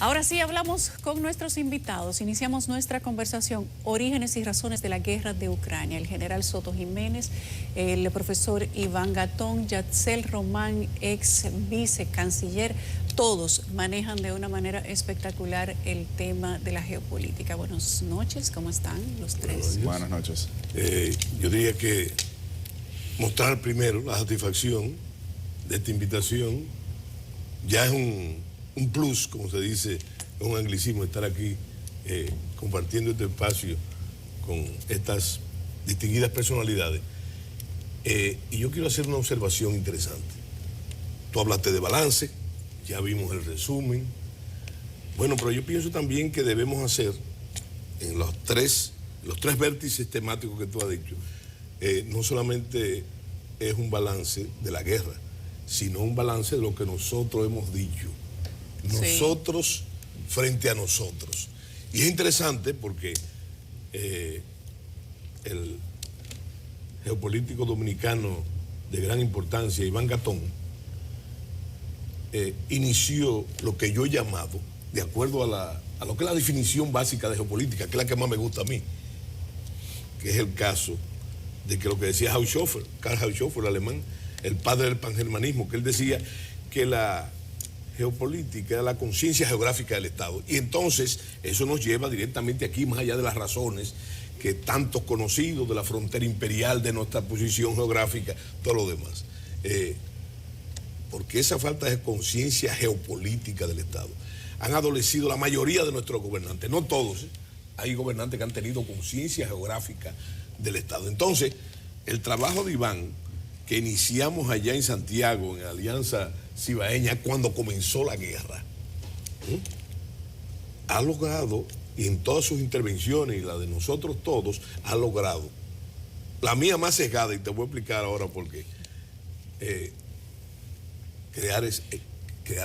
Ahora sí, hablamos con nuestros invitados. Iniciamos nuestra conversación, orígenes y razones de la guerra de Ucrania. El general Soto Jiménez, el profesor Iván Gatón, Yatzel Román, ex vicecanciller, todos manejan de una manera espectacular el tema de la geopolítica. Buenas noches, ¿cómo están los tres? Buenas noches. Yo diría que mostrar primero la satisfacción de esta invitación ya es un plus, como se dice, es un anglicismo estar aquí compartiendo este espacio con estas distinguidas personalidades. Y yo quiero hacer una observación interesante. Tú hablaste de balance, ya vimos el resumen. Bueno, pero yo pienso también que debemos hacer en los tres vértices temáticos que tú has dicho, no solamente es un balance de la guerra, sino un balance de lo que nosotros hemos dicho. Nosotros frente a nosotros. Y es interesante porque el geopolítico dominicano de gran importancia, Iván Gatón, inició lo que yo he llamado, de acuerdo a lo que es la definición básica de geopolítica, que es la que más me gusta a mí, que es el caso de que lo que decía Haushofer, Karl Haushofer, el alemán, el padre del pangermanismo, que él decía que la geopolítica era la conciencia geográfica del Estado. Y entonces eso nos lleva directamente aquí, más allá de las razones que tantos conocidos de la frontera imperial, de nuestra posición geográfica, todo lo demás. Porque esa falta de conciencia geopolítica del Estado han adolecido la mayoría de nuestros gobernantes, no todos, hay gobernantes que han tenido conciencia geográfica del Estado. Entonces, el trabajo de Iván, que iniciamos allá en Santiago, en Alianza Cibaeña, cuando comenzó la guerra, ha logrado, y en todas sus intervenciones, y la de nosotros todos, ha logrado, la mía más sesgada, y te voy a explicar ahora por qué, crear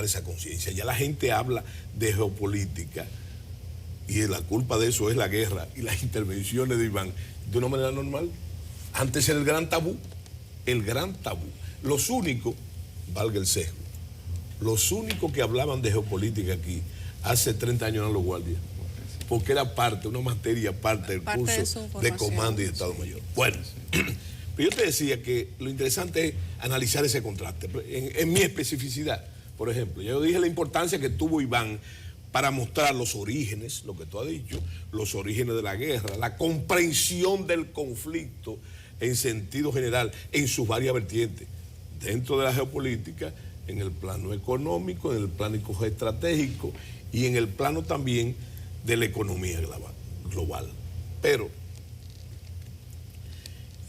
esa conciencia. Ya la gente habla de geopolítica, y la culpa de eso es la guerra y las intervenciones de Iván, de una manera normal. Antes era el gran tabú. El gran tabú. Los únicos, valga el sesgo, los únicos que hablaban de geopolítica aquí hace 30 años eran los guardias, porque era una materia parte del curso de comando y de Estado Mayor. Bueno, pero yo te decía que lo interesante es analizar ese contraste. En mi especificidad, por ejemplo, yo dije la importancia que tuvo Iván para mostrar los orígenes, lo que tú has dicho, los orígenes de la guerra, la comprensión del conflicto en sentido general, en sus varias vertientes, dentro de la geopolítica, en el plano económico, en el plano estratégico y en el plano también de la economía global. Pero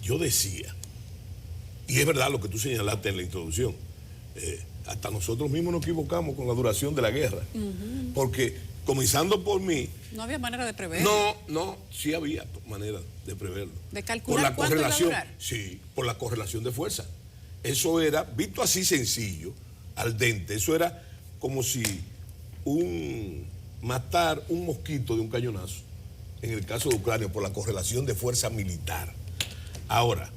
yo decía, y es verdad lo que tú señalaste en la introducción, hasta nosotros mismos nos equivocamos con la duración de la guerra, porque comenzando por mí... No había manera de preverlo. No, sí había manera de preverlo. ¿De calcular cuánto iba a durar? Sí, por la correlación de fuerza. Eso era, visto así sencillo, al dente, eso era como si matar un mosquito de un cañonazo, en el caso de Ucrania, por la correlación de fuerza militar. Ahora,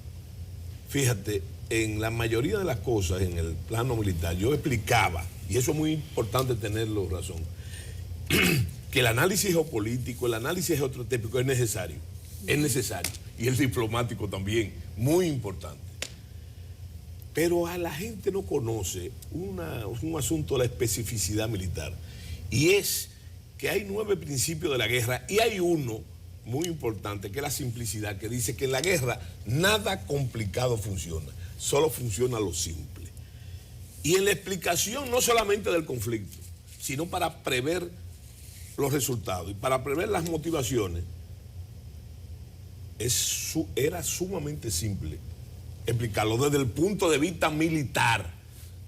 fíjate, en la mayoría de las cosas en el plano militar, yo explicaba, y eso es muy importante tenerlo razón, que el análisis geopolítico, el análisis geoestratégico es necesario, y el diplomático también, muy importante. Pero a la gente no conoce un asunto de la especificidad militar, y es que hay 9 principios de la guerra, y hay uno muy importante, que es la simplicidad, que dice que en la guerra nada complicado funciona, solo funciona lo simple. Y en la explicación no solamente del conflicto, sino para prever los resultados y para prever las motivaciones, era sumamente simple explicarlo desde el punto de vista militar.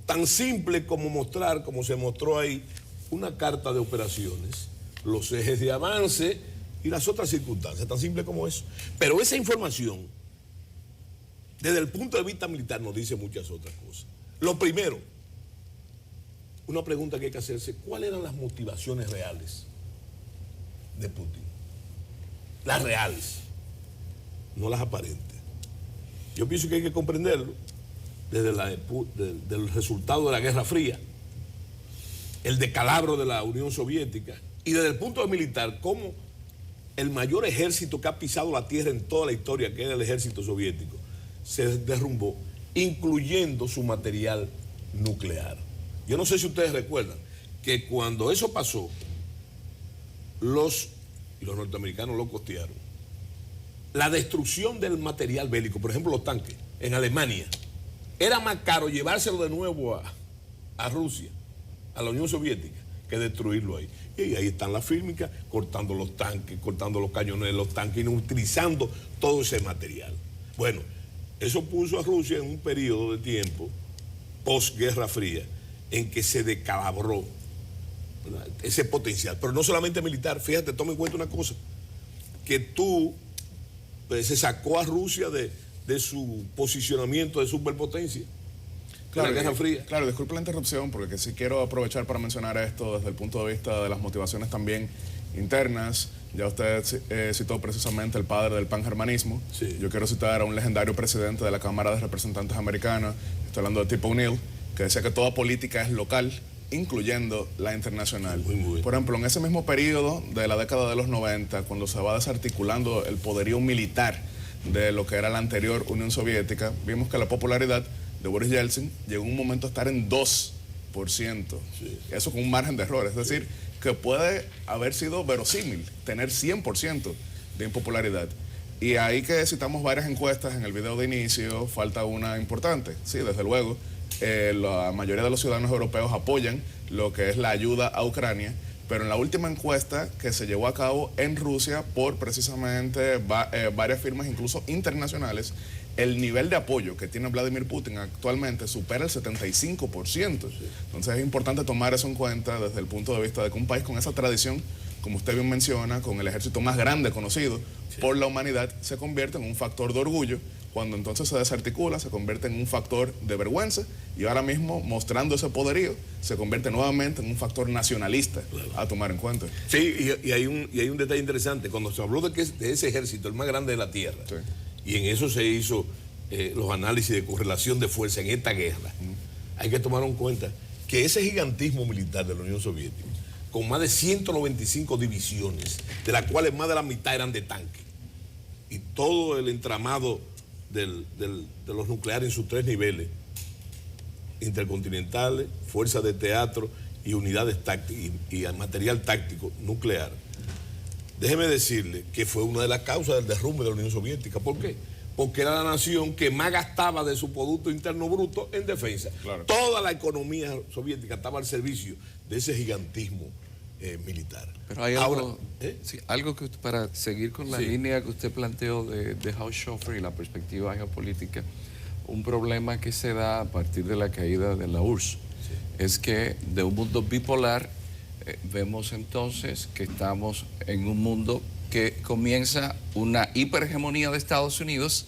Tan simple como mostrar, como se mostró ahí, una carta de operaciones, los ejes de avance y las otras circunstancias, tan simple como eso. Pero esa información, desde el punto de vista militar, nos dice muchas otras cosas. Lo primero, una pregunta que hay que hacerse, ¿cuáles eran las motivaciones reales de Putin? Las reales, no las aparentes. Yo pienso que hay que comprenderlo desde del resultado de la Guerra Fría, el descalabro de la Unión Soviética, y desde el punto de vista militar, cómo el mayor ejército que ha pisado la tierra en toda la historia, que era el ejército soviético, se derrumbó, incluyendo su material nuclear. Yo no sé si ustedes recuerdan que cuando eso pasó, los norteamericanos lo costearon. La destrucción del material bélico, por ejemplo los tanques, en Alemania, era más caro llevárselo de nuevo a Rusia, a la Unión Soviética, que destruirlo ahí. Y ahí están las fílmicas cortando los tanques, cortando los cañones de los tanques y utilizando todo ese material. Bueno, eso puso a Rusia en un periodo de tiempo, post-Guerra Fría, en que se descalabró, ¿verdad?, ese potencial. Pero no solamente militar, fíjate, toma en cuenta una cosa, que se sacó a Rusia de su posicionamiento de superpotencia. Claro, la Guerra Fría. Claro, disculpe la interrupción, porque sí quiero aprovechar para mencionar esto desde el punto de vista de las motivaciones también internas. Ya usted citó precisamente el padre del pangermanismo. Sí. Yo quiero citar a un legendario presidente de la Cámara de Representantes americana, estoy hablando de Tip O'Neill, que decía que toda política es local, incluyendo la internacional. Muy bien. Por ejemplo, en ese mismo periodo de la década de los 90, cuando se va desarticulando el poderío militar de lo que era la anterior Unión Soviética, vimos que la popularidad de Boris Yeltsin llegó un momento a estar en 2%. Sí. Eso con un margen de error. Es decir, que puede haber sido verosímil, tener 100% de impopularidad. Y ahí que citamos varias encuestas en el video de inicio, falta una importante. Sí, desde luego, la mayoría de los ciudadanos europeos apoyan lo que es la ayuda a Ucrania, pero en la última encuesta que se llevó a cabo en Rusia por precisamente varias firmas, incluso internacionales, el nivel de apoyo que tiene Vladimir Putin actualmente supera el 75%. Entonces es importante tomar eso en cuenta desde el punto de vista de que un país con esa tradición, como usted bien menciona, con el ejército más grande conocido por la humanidad, se convierte en un factor de orgullo. Cuando entonces se desarticula, se convierte en un factor de vergüenza, y ahora mismo, mostrando ese poderío, se convierte nuevamente en un factor nacionalista a tomar en cuenta. Sí, y hay un detalle interesante. Cuando se habló de ese ejército, el más grande de la tierra, Sí. y en eso se hizo los análisis de correlación de fuerza en esta guerra, hay que tomar en cuenta que ese gigantismo militar de la Unión Soviética, con más de 195 divisiones, de las cuales más de la mitad eran de tanque, y todo el entramado de los nucleares en sus 3 niveles, intercontinentales, fuerzas de teatro y unidades tácticas y material táctico nuclear. Déjeme decirle que fue una de las causas del derrumbe de la Unión Soviética. ¿Por qué? Porque era la nación que más gastaba de su Producto Interno Bruto en defensa. Claro. Toda la economía soviética estaba al servicio de ese gigantismo militar. Pero hay Ahora, algo, sí, algo que para seguir con la Sí. línea que usted planteó de Haushofer y la perspectiva geopolítica, un problema que se da a partir de la caída de la URSS es que de un mundo bipolar vemos entonces que estamos en un mundo que comienza una hiperhegemonía de Estados Unidos,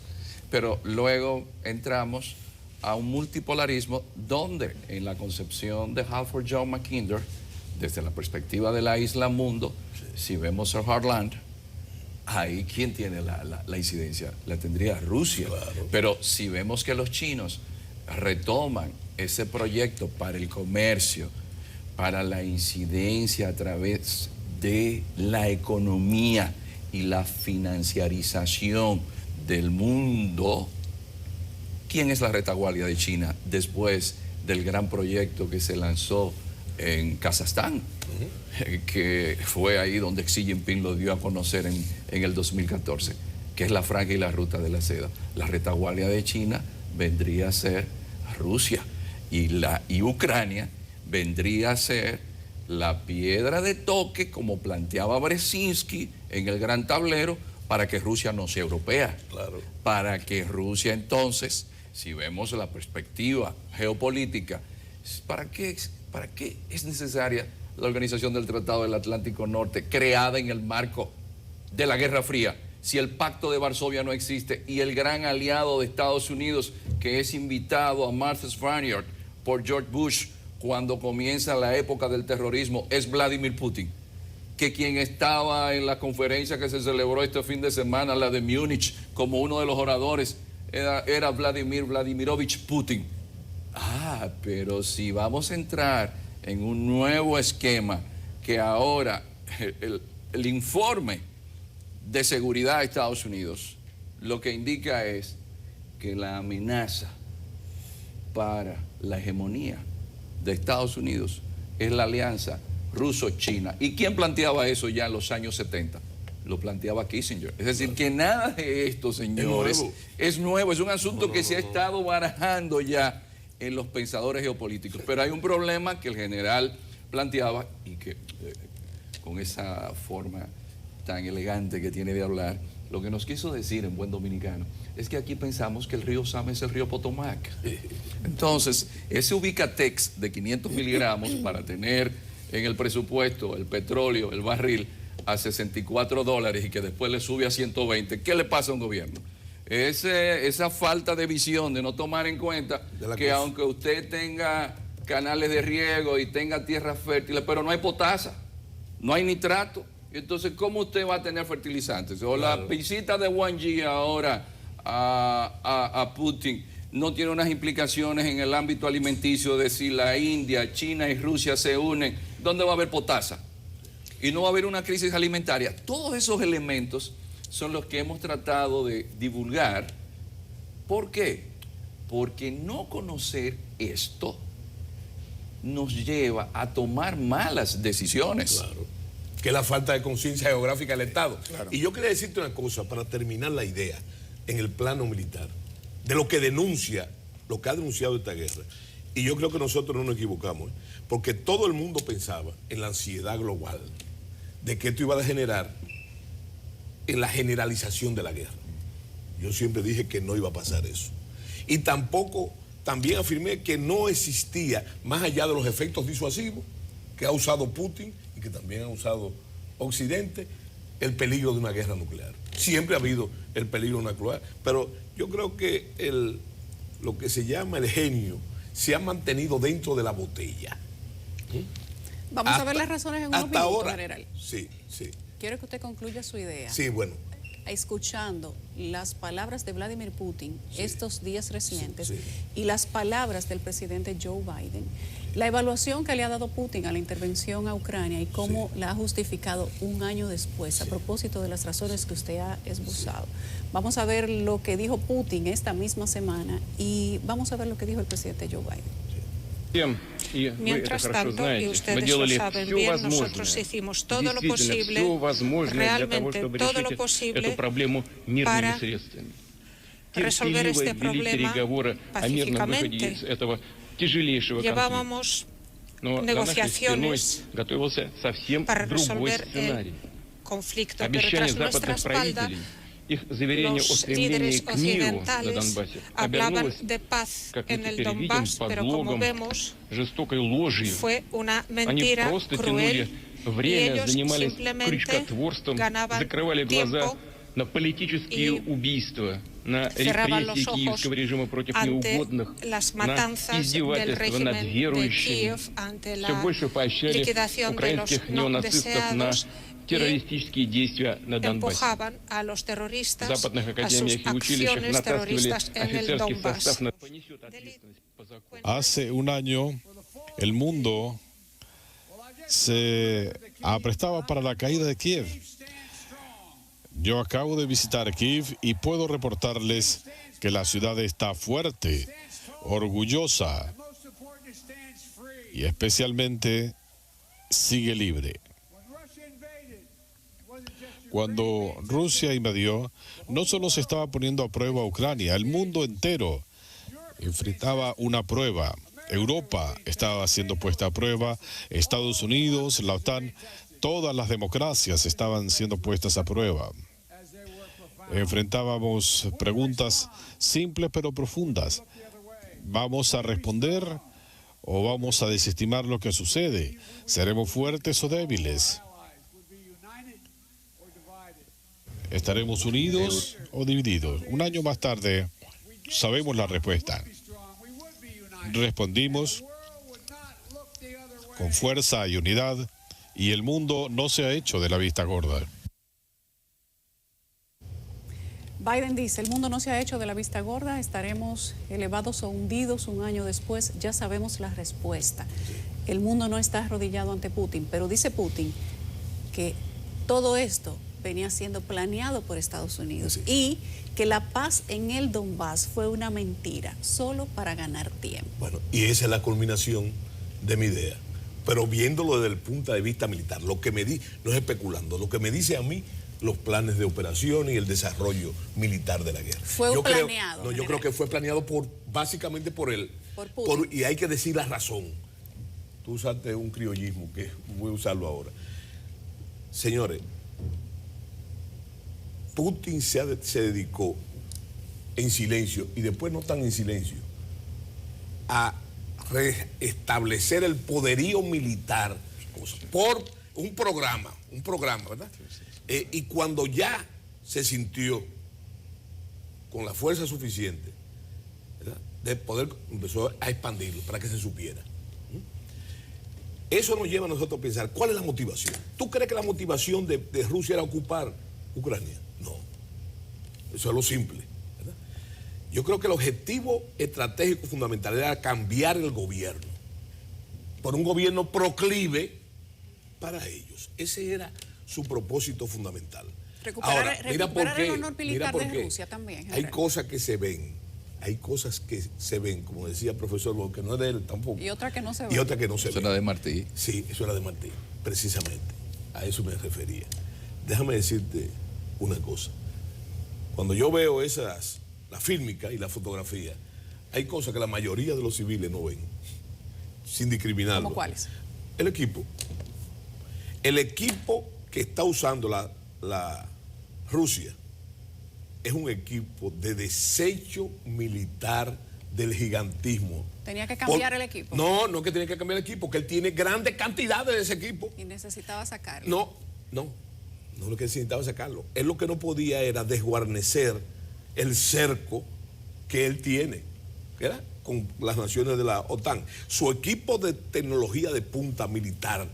pero luego entramos a un multipolarismo donde en la concepción de Halford John Mackinder, desde la perspectiva de la isla mundo, si vemos el Heartland, ahí ¿quién tiene la incidencia? La tendría Rusia. Claro. Pero si vemos que los chinos retoman ese proyecto para el comercio, para la incidencia a través de la economía y la financiarización del mundo, ¿quién es la retaguardia de China después del gran proyecto que se lanzó en Kazajstán? Que fue ahí donde Xi Jinping lo dio a conocer en el 2014, que es la franja y la ruta de la seda. La retaguardia de China vendría a ser Rusia, y Ucrania vendría a ser la piedra de toque, como planteaba Brzezinski en el gran tablero, para que Rusia no sea europea. Claro. Para que Rusia entonces, si vemos la perspectiva geopolítica, ¿para qué es necesaria la Organización del Tratado del Atlántico Norte, creada en el marco de la Guerra Fría, si el Pacto de Varsovia no existe y el gran aliado de Estados Unidos, que es invitado a Martha's Vineyard por George Bush cuando comienza la época del terrorismo, es Vladimir Putin? Que quien estaba en la conferencia que se celebró este fin de semana, la de Múnich, como uno de los oradores, era Vladimirovich Putin. Pero si vamos a entrar en un nuevo esquema que ahora el informe de seguridad de Estados Unidos lo que indica es que la amenaza para la hegemonía de Estados Unidos es la alianza ruso-china. ¿Y quién planteaba eso ya en los años 70? Lo planteaba Kissinger. Es decir, que nada de esto, señores, es nuevo. Es un asunto que se ha estado barajando ya en los pensadores geopolíticos. Pero hay un problema que el general planteaba y que con esa forma tan elegante que tiene de hablar, lo que nos quiso decir en buen dominicano es que aquí pensamos que el río Sama es el río Potomac. Entonces, ese Ubicatex de 500 miligramos para tener en el presupuesto el petróleo, el barril, a $64 y que después le sube a 120, ¿qué le pasa a un gobierno? Esa falta de visión, de no tomar en cuenta que aunque usted tenga canales de riego y tenga tierras fértiles, pero no hay potasa, no hay nitrato, entonces ¿cómo usted va a tener fertilizantes? O la visita de Wang Yi ahora a Putin no tiene unas implicaciones en el ámbito alimenticio de si la India, China y Rusia se unen, ¿dónde va a haber potasa? Y no va a haber una crisis alimentaria. Todos esos elementos son los que hemos tratado de divulgar. ¿Por qué? Porque no conocer esto nos lleva a tomar malas decisiones. Claro. Que es la falta de conciencia geográfica del Estado. Claro. Y yo quería decirte una cosa para terminar la idea en el plano militar, de lo que denuncia, lo que ha denunciado esta guerra. Y yo creo que nosotros no nos equivocamos, porque todo el mundo pensaba en la ansiedad global, de que esto iba a degenerar en la generalización de la guerra. Yo siempre dije que no iba a pasar eso. Y también afirmé que no existía, más allá de los efectos disuasivos que ha usado Putin y que también ha usado Occidente, el peligro de una guerra nuclear. Siempre ha habido el peligro nuclear, pero yo creo que lo que se llama el genio se ha mantenido dentro de la botella. Vamos a ver las razones en unos minutos, general. Sí. Quiero que usted concluya su idea. Sí, bueno. Escuchando las palabras de Vladimir Putin estos días recientes y las palabras del presidente Joe Biden, la evaluación que le ha dado Putin a la intervención a Ucrania y cómo la ha justificado un año después a propósito de las razones que usted ha esbozado. Vamos a ver lo que dijo Putin esta misma semana y vamos a ver lo que dijo el presidente Joe Biden. Mientras tanto, y ustedes lo saben bien, nosotros hicimos todo lo posible, realmente todo lo posible para resolver este problema pacíficamente. Llevábamos negociaciones para resolver el conflicto, pero tras nuestra espalda los líderes occidentales hablaban de paz en el Donbass, pero como vemos fue una mentira cruel y ellos simplemente ganaban tiempo y cerraban los ojos ante las matanzas del régimen de Kiev, ante la liquidación de los no deseados y empujaban a los terroristas a sus acciones terroristas en el Donbass. Hace un año el mundo se aprestaba para la caída de Kiev. Yo acabo de visitar Kiev y puedo reportarles que la ciudad está fuerte, orgullosa y especialmente sigue libre. Cuando Rusia invadió, no solo se estaba poniendo a prueba Ucrania, el mundo entero enfrentaba una prueba. Europa estaba siendo puesta a prueba, Estados Unidos, la OTAN, todas las democracias estaban siendo puestas a prueba. Enfrentábamos preguntas simples pero profundas. ¿Vamos a responder o vamos a desestimar lo que sucede? ¿Seremos fuertes o débiles? ¿Estaremos unidos o divididos? Un año más tarde, sabemos la respuesta. Respondimos con fuerza y unidad, y el mundo no se ha hecho de la vista gorda. Biden dice, el mundo no se ha hecho de la vista gorda, estaremos elevados o hundidos un año después, ya sabemos la respuesta. el mundo no está arrodillado ante Putin, pero dice Putin que todo esto venía siendo planeado por Estados Unidos Sí. y que la paz en el Donbass fue una mentira, solo para ganar tiempo. Bueno, y esa es la culminación de mi idea. Pero viéndolo desde el punto de vista militar, lo que me no es especulando, lo que me dice a mí los planes de operación y el desarrollo militar de la guerra. Fue planeado. Yo creo que fue planeado básicamente por él. Por Putin. Y hay que decir la razón. Tú usaste un criollismo que voy a usarlo ahora. Señores, Putin se dedicó en silencio, y después no tan en silencio, a restablecer el poderío militar por un programa, ¿verdad? Y cuando ya se sintió con la fuerza suficiente, ¿verdad?, de poder, empezó a expandirlo para que se supiera. Eso nos lleva a nosotros a pensar, ¿cuál es la motivación? ¿Tú crees que la motivación de Rusia era ocupar Ucrania? No. Eso es lo simple, ¿verdad? Yo creo que el objetivo estratégico fundamental era cambiar el gobierno por un gobierno proclive para ellos. Ese era su propósito fundamental. Recuperar el honor militar de Rusia también. Hay cosas que se ven. Hay cosas que se ven, como decía el profesor, que no es de él tampoco. Y otra que no se ven. Y otra que no se ven. Eso era de Martí. Sí, eso era de Martí, precisamente. A eso me refería. Déjame decirte una cosa. Cuando yo veo la fílmica y la fotografía, hay cosas que la mayoría de los civiles no ven, sin discriminarlo. ¿Cómo cuáles? El equipo. El equipo que está usando la Rusia es un equipo de desecho militar del gigantismo. ¿Tenía que cambiar el equipo? No que tenía que cambiar el equipo, que él tiene grandes cantidades de ese equipo. Y necesitaba sacarlo. No lo que necesitaba sacarlo. Él lo que no podía era desguarnecer el cerco que él tiene, ¿verdad?, con las naciones de la OTAN. Su equipo de tecnología de punta militar,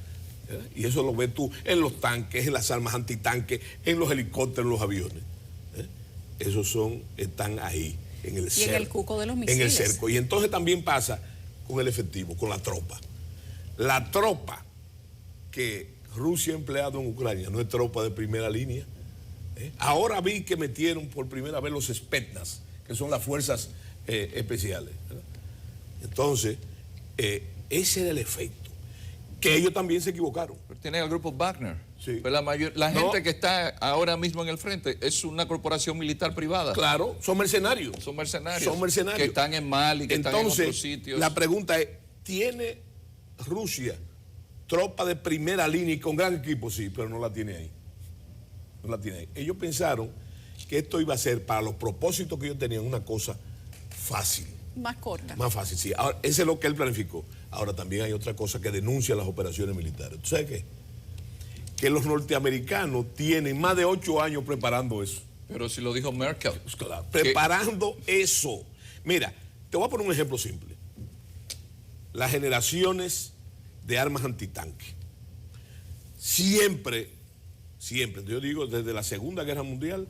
¿verdad?, y eso lo ves tú en los tanques, en las armas antitanques, en los helicópteros, en los aviones. Esos están ahí, en el cerco. Y en el cuco de los misiles. En el cerco. Y entonces también pasa con el efectivo, con la tropa. La tropa que Rusia ha empleado en Ucrania no es tropa de primera línea. Ahora vi que metieron por primera vez los Spetsnaz, que son las fuerzas especiales, ¿verdad? Entonces, ese era el efecto. Que ellos también se equivocaron. Pero tienen el grupo Wagner. Sí. Pero la gente que está ahora mismo en el frente es una corporación militar privada. Claro, son mercenarios. Son mercenarios. Son mercenarios. Que están en Mali, que Entonces, están en otros sitios. La pregunta es, ¿tiene Rusia tropa de primera línea y con gran equipo? Sí, pero no la tiene ahí. No la tiene ahí. Ellos pensaron que esto iba a ser, para los propósitos que ellos tenían, una cosa fácil. Más corta. Más fácil, sí. Ahora, ese es lo que él planificó. Ahora también hay otra cosa que denuncia las operaciones militares. ¿Tú sabes qué? Que los norteamericanos tienen más de 8 años preparando eso. Pero si lo dijo Merkel. Pues claro, preparando eso. Mira, te voy a poner un ejemplo simple. Las generaciones de armas antitanque. Siempre, yo digo desde la Segunda Guerra Mundial,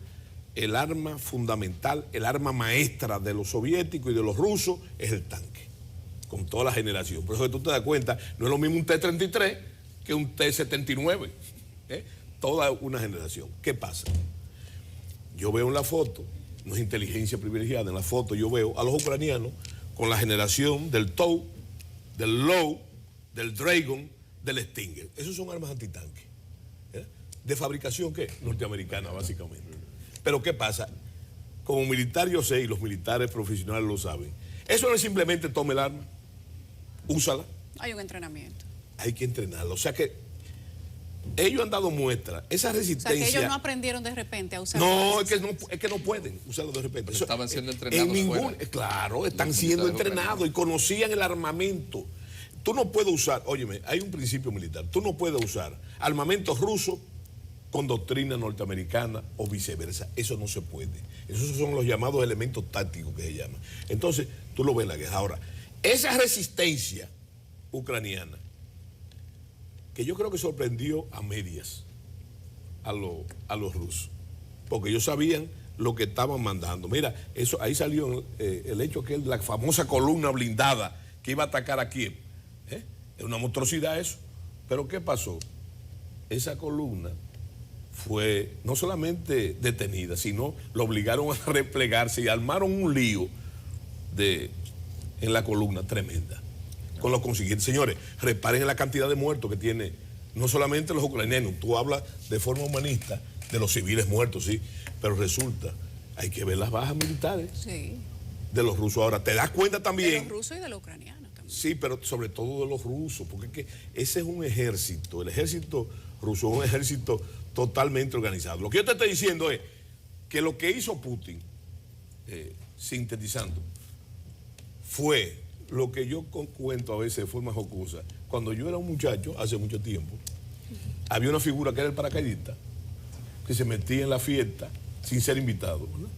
el arma fundamental, el arma maestra de los soviéticos y de los rusos es el tanque, con toda la generación. Por eso que tú te das cuenta, no es lo mismo un T-33 que un T-79. Toda una generación. ¿Qué pasa? Yo veo en la foto, no es inteligencia privilegiada, en la foto yo veo a los ucranianos con la generación del TOW, del LOW, del Dragon, del Stinger. Esos son armas antitanque. ¿De fabricación qué? Norteamericana, básicamente. Pero ¿qué pasa? Como militar yo sé, y los militares profesionales lo saben, eso no es simplemente tome el arma, úsala. Hay un entrenamiento. Hay que entrenarla. O sea que ellos han dado muestra, esa resistencia. O sea que ellos no aprendieron de repente a usar. No, es que no pueden usarlo de repente. Pero estaban siendo entrenados. Claro, están siendo entrenados y conocían el armamento. Tú no puedes usar, óyeme, hay un principio militar, tú no puedes usar armamento ruso con doctrina norteamericana o viceversa. Eso no se puede. Esos son los llamados elementos tácticos que se llaman. Entonces, tú lo ves en la guerra. Ahora, esa resistencia ucraniana, que yo creo que sorprendió a medias a los rusos, porque ellos sabían lo que estaban mandando. Mira, eso ahí salió el hecho que la famosa columna blindada que iba a atacar a Kiev. Es una monstruosidad eso. Pero ¿qué pasó? Esa columna fue no solamente detenida, sino lo obligaron a replegarse y armaron un lío en la columna tremenda. Con lo consiguiente, señores, reparen en la cantidad de muertos que tiene, no solamente los ucranianos, tú hablas de forma humanista de los civiles muertos, sí, pero resulta, hay que ver las bajas militares de los rusos. Ahora, te das cuenta también... De los rusos y de los ucranianos también. Sí, pero sobre todo de los rusos, porque es que ese es un ejército, el ejército ruso es un ejército totalmente organizado. Lo que yo te estoy diciendo es que lo que hizo Putin, sintetizando, fue lo que yo cuento a veces de forma jocosa. Cuando yo era un muchacho, hace mucho tiempo, había una figura que era el paracaidista, que se metía en la fiesta sin ser invitado, ¿verdad?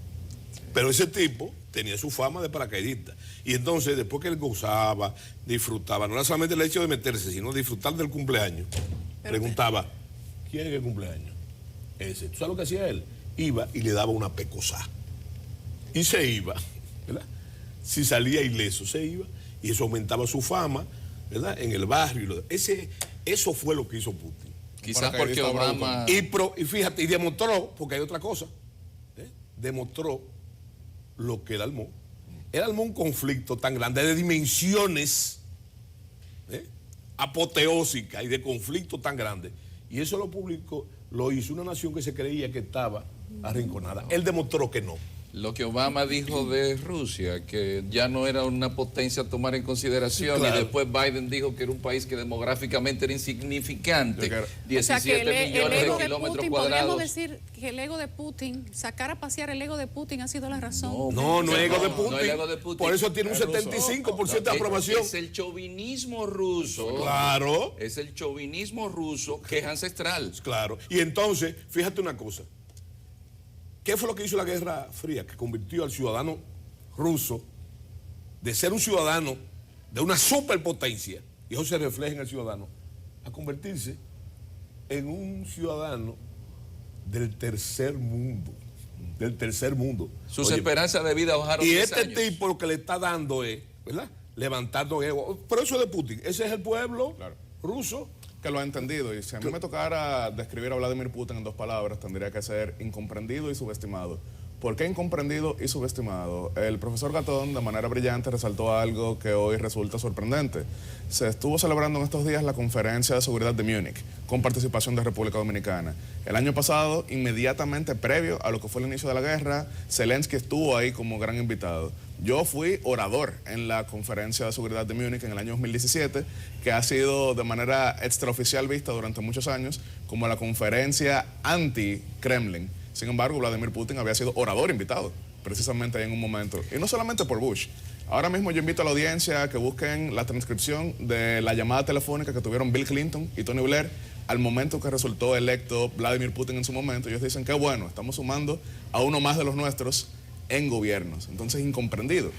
Pero ese tipo tenía su fama de paracaidista. Y entonces, después que él gozaba, disfrutaba, no era solamente el hecho de meterse, sino disfrutar del cumpleaños, preguntaba, ¿quién es el cumpleaños? Ese. ¿Tú sabes lo que hacía él? Iba y le daba una pecosá. Y se iba, ¿verdad? Si salía ileso, se iba. Y eso aumentaba su fama, ¿verdad? En el barrio. Eso fue lo que hizo Putin. Quizás porque Obama... Y fíjate, y demostró, porque hay otra cosa, demostró lo que él armó. Él armó un conflicto tan grande, de dimensiones apoteósicas y de conflicto tan grande. Y eso lo publicó, lo hizo una nación que se creía que estaba arrinconada. Él demostró que no. Lo que Obama dijo de Rusia, que ya no era una potencia a tomar en consideración, claro. Y después Biden dijo que era un país que demográficamente era insignificante, 17 millones de kilómetros cuadrados. Podríamos decir que el ego de Putin, sacar a pasear el ego de Putin ha sido la razón. No es ego de Putin. No es ego de Putin. Por eso tiene un 75% de aprobación. Es el chauvinismo ruso. Claro. Es el chauvinismo ruso que es ancestral. Claro. Y entonces, fíjate una cosa. ¿Qué fue lo que hizo la Guerra Fría? Que convirtió al ciudadano ruso de ser un ciudadano de una superpotencia, y eso se refleja en el ciudadano, a convertirse en un ciudadano del tercer mundo. Del tercer mundo. Sus esperanzas de vida bajaron 10 años. Y este tipo lo que le está dando es, ¿verdad? Levantando ego. Pero eso es de Putin. Ese es el pueblo ruso. Que lo ha entendido, y si a mí me tocara describir a Vladimir Putin en 2 palabras, tendría que ser incomprendido y subestimado. ¿Por qué incomprendido y subestimado? El profesor Gatón, de manera brillante, resaltó algo que hoy resulta sorprendente. Se estuvo celebrando en estos días la Conferencia de Seguridad de Múnich, con participación de República Dominicana. El año pasado, inmediatamente previo a lo que fue el inicio de la guerra, Zelensky estuvo ahí como gran invitado. Yo fui orador en la Conferencia de Seguridad de Múnich en el año 2017, que ha sido de manera extraoficial vista durante muchos años como la conferencia anti-Kremlin. Sin embargo, Vladimir Putin había sido orador invitado, precisamente ahí en un momento. Y no solamente por Bush. Ahora mismo yo invito a la audiencia a que busquen la transcripción de la llamada telefónica que tuvieron Bill Clinton y Tony Blair al momento que resultó electo Vladimir Putin en su momento. Ellos dicen que bueno, estamos sumando a uno más de los nuestros en gobiernos. Entonces, incomprendido.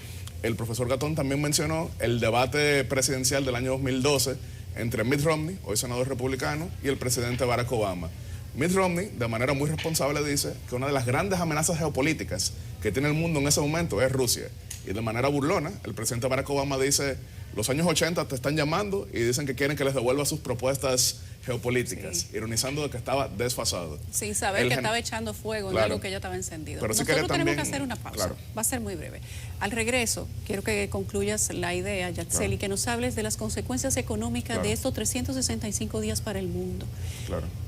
El profesor Gatón también mencionó el debate presidencial del año 2012 entre Mitt Romney, hoy senador republicano, y el presidente Barack Obama. Mitt Romney, de manera muy responsable, dice que una de las grandes amenazas geopolíticas que tiene el mundo en ese momento es Rusia. Y de manera burlona, el presidente Barack Obama dice, los años 80 te están llamando y dicen que quieren que les devuelva sus propuestas geopolíticas, ironizando de que estaba desfasado. Sin saber que estaba echando fuego en algo que ya estaba encendido. Pero nosotros tenemos que hacer una pausa. Va a ser muy breve. Al regreso, quiero que concluyas la idea, Yatsel, y que nos hables de las consecuencias económicas de estos 365 días para el mundo.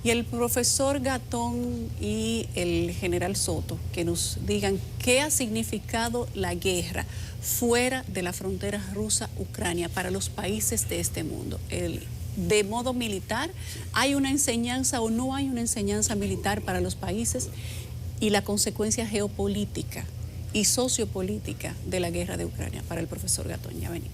Y el profesor Gatón y el general Soto, que nos digan qué ha significado la guerra fuera de la frontera rusa-Ucrania para los países de este mundo. De modo militar, ¿hay una enseñanza o no hay una enseñanza militar para los países? Y la consecuencia geopolítica y sociopolítica de la guerra de Ucrania para el profesor Gatón. Ya venimos.